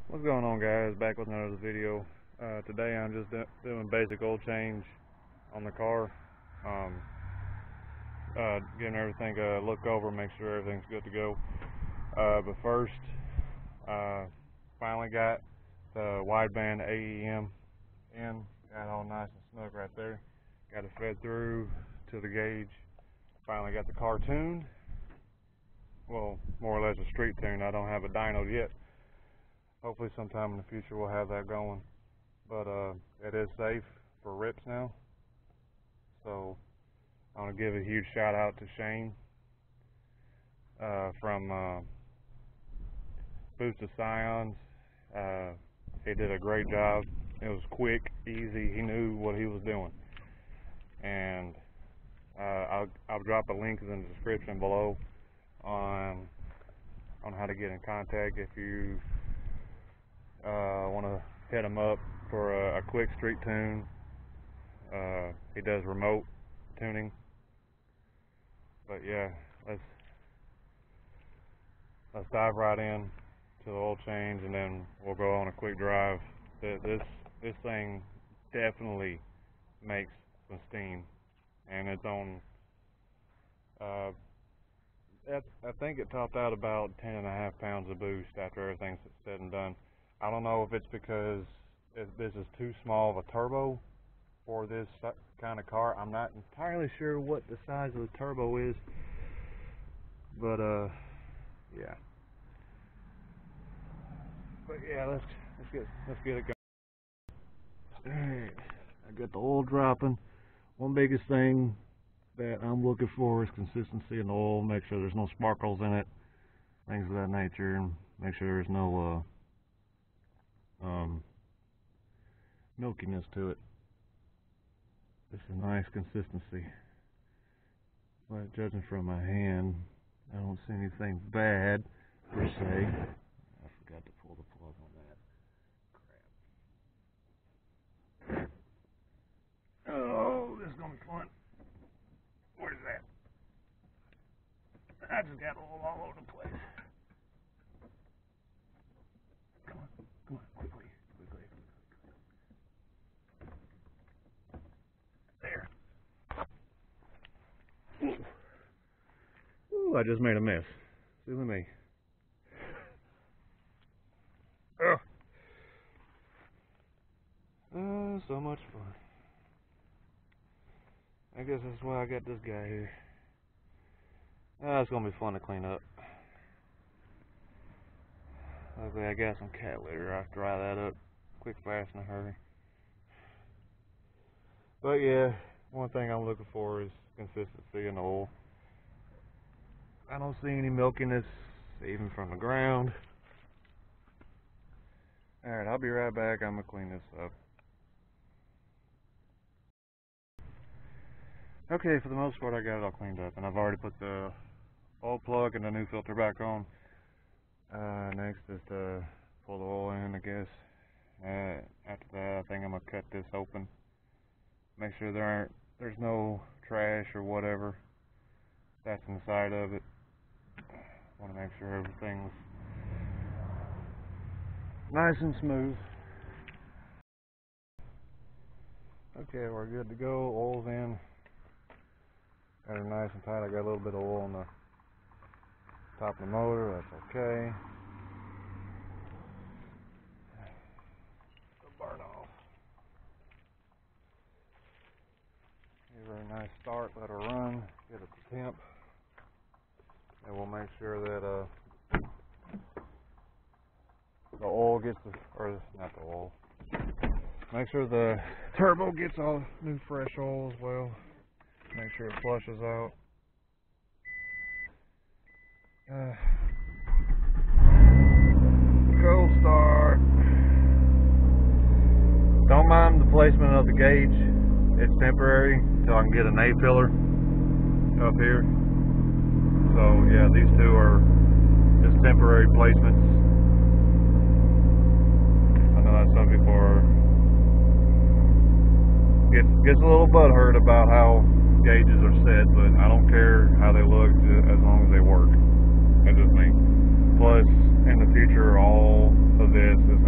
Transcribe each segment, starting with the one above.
What's going on, guys? Back with another video. Today I'm just doing basic oil change on the car. Getting everything look over, make sure everything's good to go. But first, finally got the wideband AEM in. Got all nice and snug right there. Got it fed through to the gauge. Finally got the car tuned. Well, more or less a street tune. I don't have a dyno yet. Hopefully sometime in the future we'll have that going. But it is safe for rips now. So I want to give a huge shout out to Shane from Boost of Scions. He did a great job. It was quick, easy. He knew what he was doing. And I'll drop a link in the description below on how to get in contact if you want to hit him up for a quick street tune. He does remote tuning. But yeah, let's dive right in to the oil change, and then we'll go on a quick drive. This thing definitely makes some steam, and it's on. I think it topped out about 10.5 pounds of boost after everything's said and done. I don't know if it's because this is too small of a turbo for this kind of car. I'm not entirely sure what the size of the turbo is, but yeah. But yeah, let's get it going. Alright, I got the oil dropping. One biggest thing that I'm looking for is consistency in the oil. Make sure there's no sparkles in it, things of that nature, and make sure there's no milkiness to it. This is nice consistency. But judging from my hand, I don't see anything bad per se. I forgot to pull the plug on that. Crap. Oh, this is gonna be fun. Where's that? I just got all over the place. Come on, quickly. There. Ooh, I just made a mess. Silly me. So much fun. I guess that's why I got this guy here. It's gonna be fun to clean up. Luckily I got some cat litter. I'll dry that up quick, fast, in a hurry. But yeah, one thing I'm looking for is consistency in the oil. I don't see any milkiness even from the ground. Alright, I'll be right back. I'm gonna clean this up. Okay, for the most part I got it all cleaned up, and I've already put the oil plug and the new filter back on. Next is to pull the oil in, I guess. After that, I think I'm gonna cut this open. Make sure there's no trash or whatever that's inside of it. Want to make sure everything's nice and smooth. Okay, we're good to go. Oil's in. Got it nice and tight. I got a little bit of oil on the top of the motor. That's okay. Burn off. Give her a nice start. Let her run. Get it to temp. And we'll make sure that the oil gets or not the oil. Make sure the turbo gets all new fresh oil as well. Make sure it flushes out. Cold start. Don't mind the placement of the gauge. It's temporary until I can get an A filler up here. So yeah, these two are just temporary placements. I know that some people gets a little butthurt about how gauges are set, but I don't care how they look as long as they work. That's just me. Plus, in the future, all of this is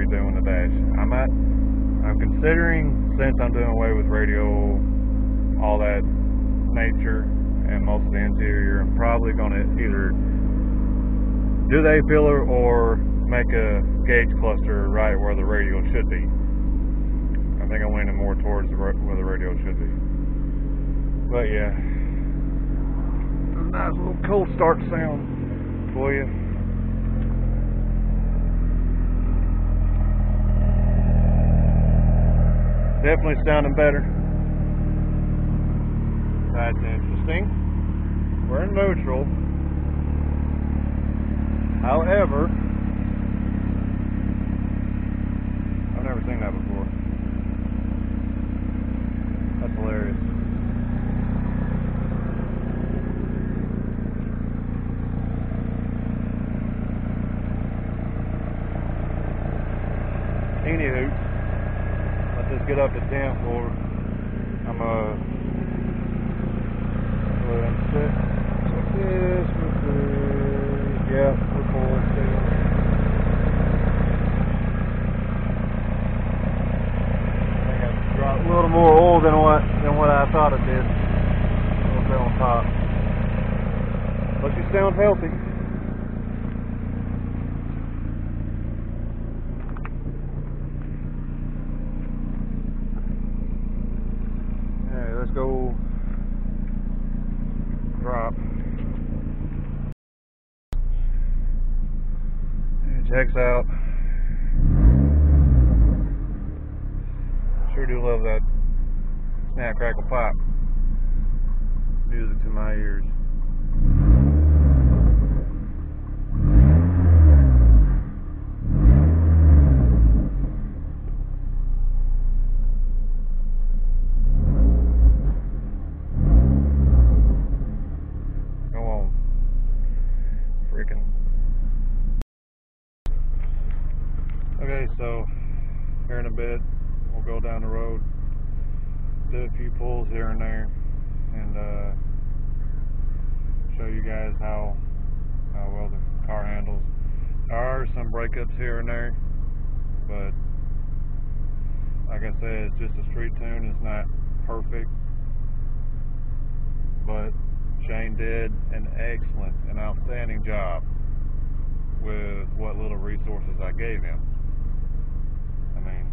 redoing the dash. I'm considering, since I'm doing away with radio, all that nature, and most of the interior, I'm probably going to either do the A-pillar or make a gauge cluster right where the radio should be. I think I'm leaning more towards where the radio should be. But yeah, a nice little cold start sound for you. Definitely sounding better. That's interesting. We're in neutral. However, I've never seen that before. That's hilarious. Anywho, let's just get up to 10 floor. I'm check this with the, yeah, we're full still. I think I dropped a little more oil than what I thought it did. A little bit on top. But she sounds healthy. Alright, let's go drop. And checks out. Sure do love that snap, crackle, pop music to my ears. Okay, so here in a bit we'll go down the road, do a few pulls here and there, and show you guys how well the car handles. There are some breakups here and there, but like I said, it's just a street tune. It's not perfect, but Shane did an excellent and outstanding job with what little resources I gave him. I mean,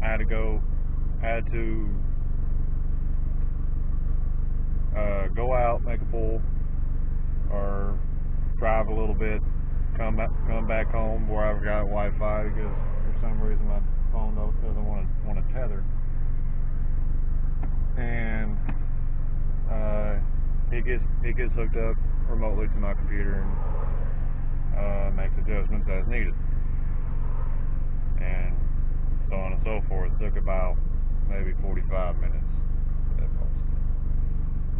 I had to go out, make a pull, or drive a little bit, come back home where I've got Wi-Fi, because for some reason my phone doesn't want to tether. And he gets hooked up remotely to my computer and makes adjustments as needed, and so on and so forth. It took about maybe 45 minutes at most.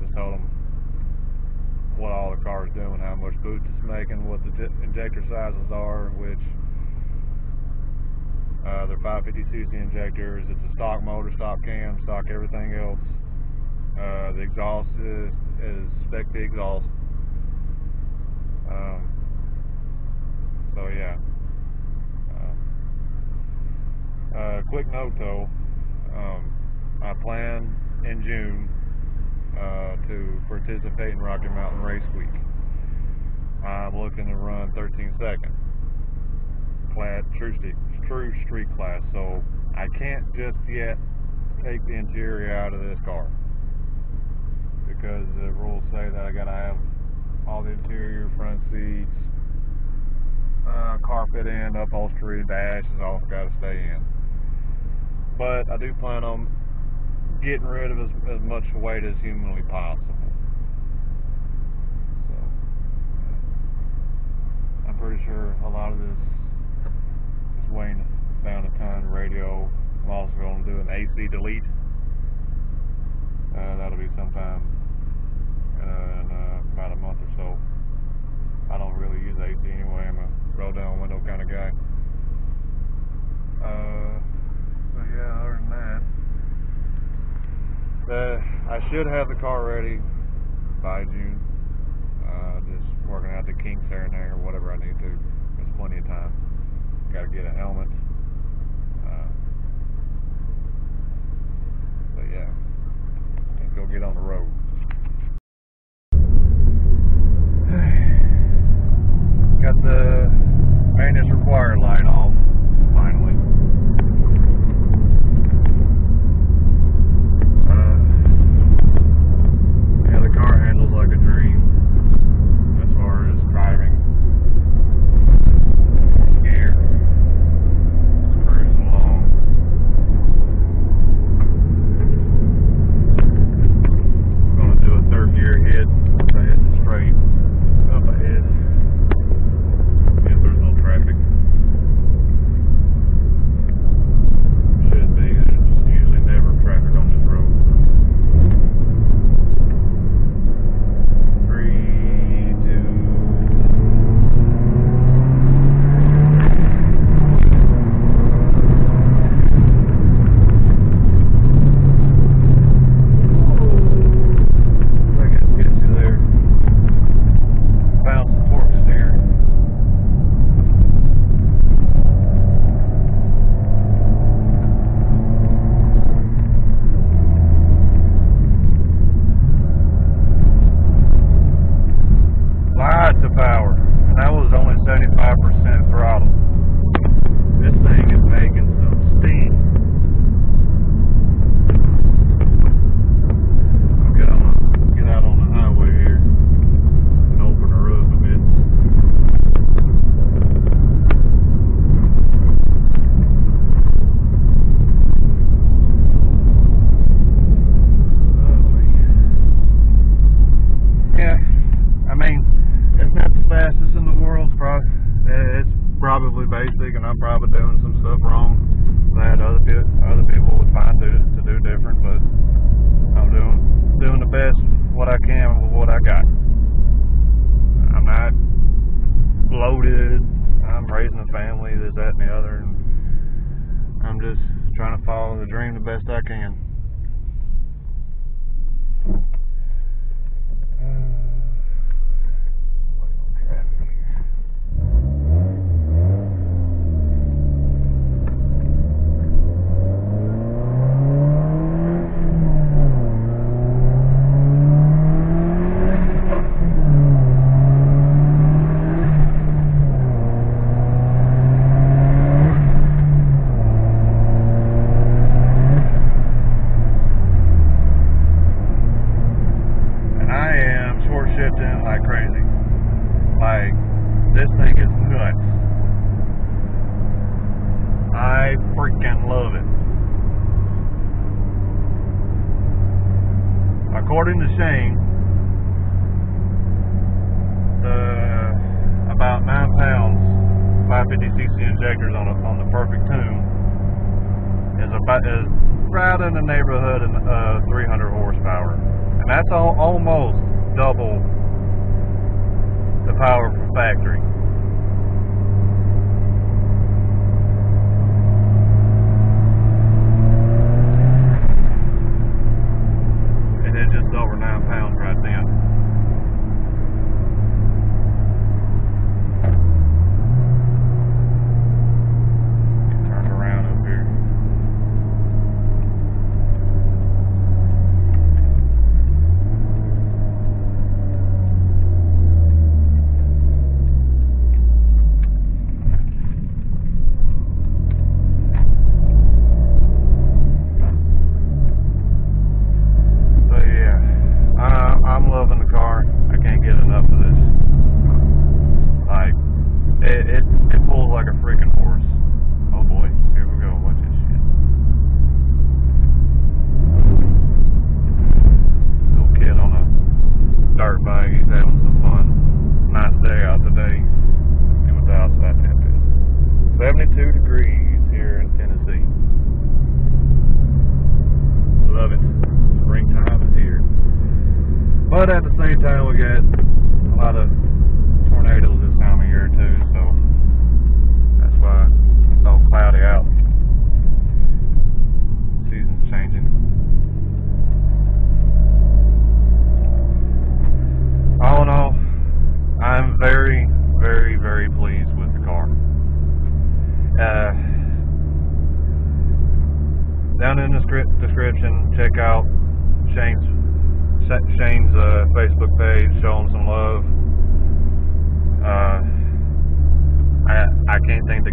Just told him what all the car's doing, how much boost it's making, what the injector sizes are, which they're 550cc injectors. It's a stock motor, stock cam, stock everything else. The exhaust is spec the exhaust. So yeah. Quick note though, I plan in June to participate in Rocky Mountain Race Week. I'm looking to run 13-second class, true street class, so I can't just yet take the interior out of this car, because the rules say that I gotta have all the interior, front seats, carpet in, upholstery, dash is all gotta stay in. But I do plan on getting rid of as much weight as humanly possible. So I'm pretty sure a lot of this is weighing down a ton. Radio. I'm also going to do an AC delete. That'll be sometime in about a month or so. I don't really use AC anyway. I'm a roll down window kind of guy. But yeah, other than that, I should have the car ready by June. Just working out the kinks here and there, or whatever I need to. There's plenty of time. got to get a helmet. But yeah, let's go get on the road. Got the maintenance required light off, finally. Yeah, the car handles like a dream as far as driving. Gear. Cruising along. I'm going to do a third gear hit. I hit the straight up ahead. If there's no traffic. Should be. There's usually never traffic on this road. 3, 2. I guess get you there. Found some torque steering. Lots of power, and that was only 75% throttle. This thing is making some steam. I'll get out on the highway here and open her up a bit. Yeah, I mean, it's not the fastest in the world. It's probably basic, and I'm probably doing some stuff wrong that other people would find to do different. But I'm doing the best what I can with what I got. I'm not loaded. I'm raising a family, this, that, and the other. And I'm just trying to follow the dream the best I can. Shifting like crazy. Like, this thing is nuts. I freaking love it. According to Shane, the about 9 pounds 550cc injectors on the perfect tune is right in the neighborhood of 300 horsepower, and that's almost double the power from factory. And it's just over 9 pounds right then. Turn around up here. It pulls like a freaking horse. Oh boy, here we go. Watch this shit. Little kid on a dirt bike. He's having some fun. It's a nice day out today. See what the outside temp is. 72 degrees here in Tennessee. Love it. Springtime is here. But at the same time, we got a lot of tornadoes this time of year too, so that's why it's all cloudy out. Season's changing. All in all, I'm very, very, very pleased with the car.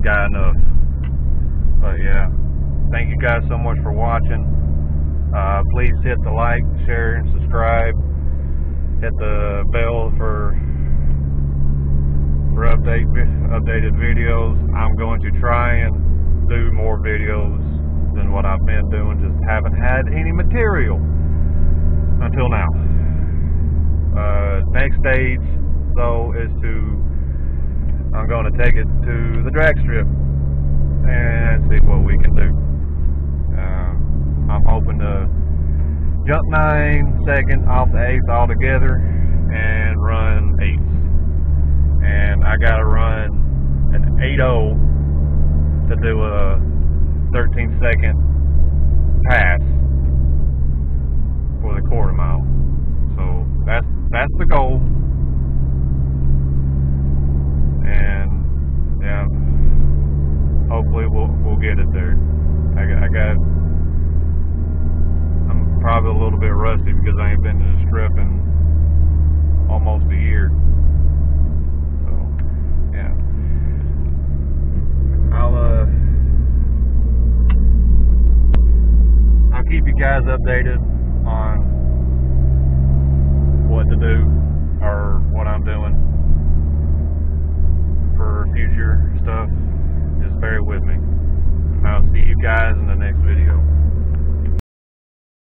guy enough. But yeah, thank you guys so much for watching. Please hit the like, share, and subscribe. Hit the bell for updated videos. I'm going to try and do more videos than what I've been doing. Just haven't had any material until now. Next stage though is I'm going to take it to the drag strip and see what we can do. I'm hoping to jump 9 seconds off the 8th altogether and run 8s. And I gotta run an 8.0 to do a 13-second pass for the quarter mile. So that's the goal. And yeah, hopefully we'll get it there. I'm probably a little bit rusty because I ain't been to the strip in almost a year. I'll keep you guys updated on what to do or what I'm doing for future stuff. Just bear with me. I'll see you guys in the next video.